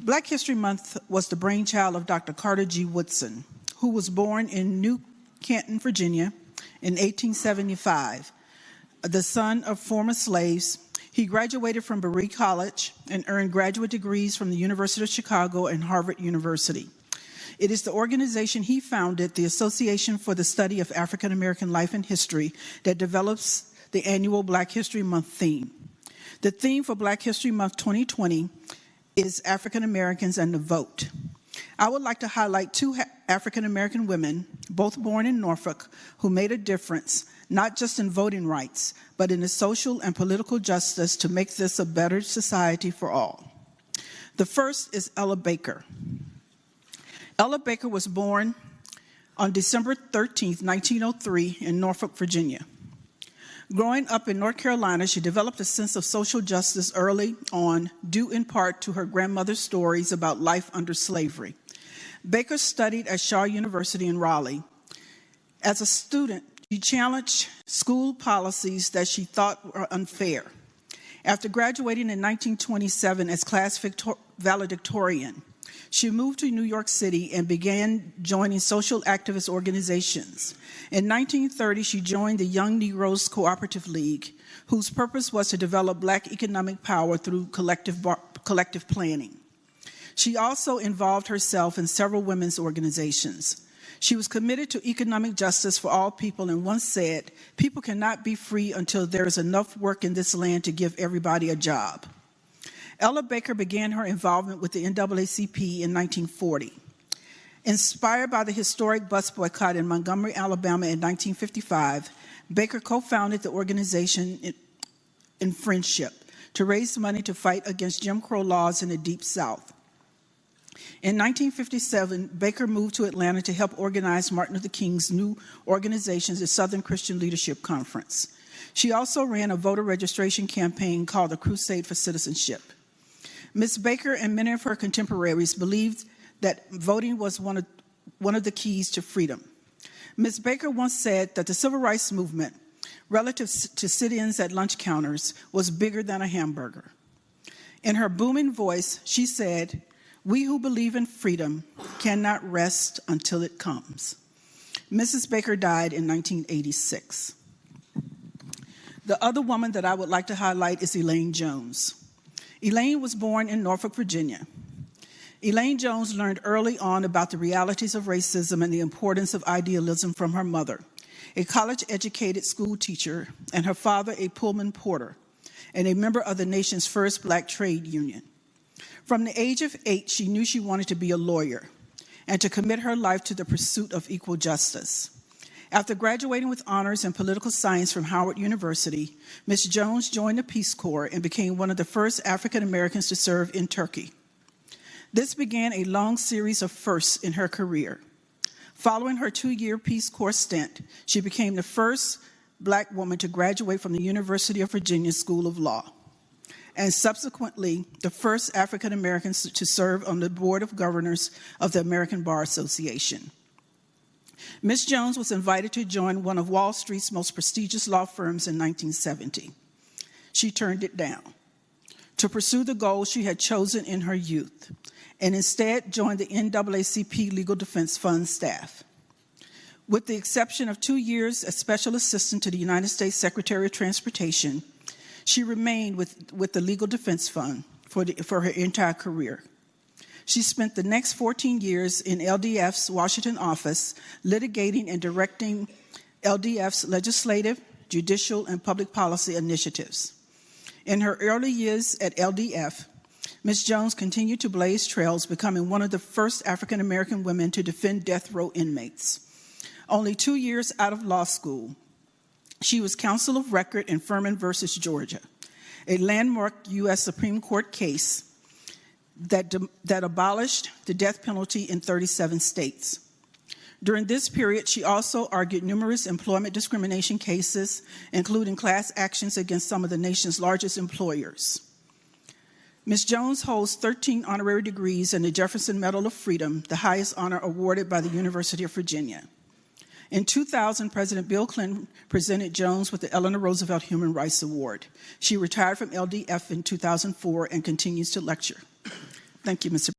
Black History Month was the brainchild of Dr. Carter G. Woodson, who was born in New Canton, Virginia in 1875. The son of former slaves, he graduated from Berea College and earned graduate degrees from the University of Chicago and Harvard University. It is the organization he founded, the Association for the Study of African American Life and History, that develops the annual Black History Month theme. The theme for Black History Month 2020 is African Americans and the Vote. I would like to highlight two African American women, both born in Norfolk, who made a difference, not just in voting rights, but in the social and political justice to make this a better society for all. The first is Ella Baker. Ella Baker was born on December 13, 1903, in Norfolk, Virginia. Growing up in North Carolina, she developed a sense of social justice early on, due in part to her grandmother's stories about life under slavery. Baker studied at Shaw University in Raleigh. As a student, she challenged school policies that she thought were unfair. After graduating in 1927 as class valedictorian, she moved to New York City and began joining social activist organizations. In 1930, she joined the Young Negroes Cooperative League, whose purpose was to develop Black economic power through collective planning. She also involved herself in several women's organizations. She was committed to economic justice for all people and once said, "People cannot be free until there is enough work in this land to give everybody a job." Ella Baker began her involvement with the NAACP in 1940. Inspired by the historic bus boycott in Montgomery, Alabama in 1955, Baker co-founded the organization in Friendship to raise money to fight against Jim Crow laws in the Deep South. In 1957, Baker moved to Atlanta to help organize Martin Luther King's new organization, the Southern Christian Leadership Conference. She also ran a voter registration campaign called the Crusade for Citizenship. Ms. Baker and many of her contemporaries believed that voting was one of the keys to freedom. Ms. Baker once said that the civil rights movement, relative to sit-ins at lunch counters, was bigger than a hamburger. In her booming voice, she said, "We who believe in freedom cannot rest until it comes." Mrs. Baker died in 1986. The other woman that I would like to highlight is Elaine Jones. Elaine was born in Norfolk, Virginia. Elaine Jones learned early on about the realities of racism and the importance of idealism from her mother, a college-educated school teacher, and her father, a Pullman porter, and a member of the nation's first Black trade union. From the age of 8, she knew she wanted to be a lawyer and to commit her life to the pursuit of equal justice. After graduating with honors in political science from Howard University, Ms. Jones joined the Peace Corps and became one of the first African Americans to serve in Turkey. This began a long series of firsts in her career. Following her 2-year Peace Corps stint, she became the first Black woman to graduate from the University of Virginia School of Law, and subsequently the first African Americans to serve on the Board of Governors of the American Bar Association. Ms. Jones was invited to join one of Wall Street's most prestigious law firms in 1970. She turned it down to pursue the goals she had chosen in her youth, and instead joined the NAACP Legal Defense Fund staff. With the exception of 2 years as Special Assistant to the United States Secretary of Transportation, she remained with the Legal Defense Fund for her entire career. She spent the next 14 years in LDF's Washington office litigating and directing LDF's legislative, judicial, and public policy initiatives. In her early years at LDF, Ms. Jones continued to blaze trails, becoming one of the first African American women to defend death row inmates. Only 2 years out of law school, she was counsel of record in Furman versus Georgia, a landmark U.S. Supreme Court case that abolished the death penalty in 37 states. During this period, she also argued numerous employment discrimination cases, including class actions against some of the nation's largest employers. Ms. Jones holds 13 honorary degrees and the Jefferson Medal of Freedom, the highest honor awarded by the University of Virginia. In 2000, President Bill Clinton presented Jones with the Eleanor Roosevelt Human Rights Award. She retired from LDF in 2004 and continues to lecture. Thank you, Mr.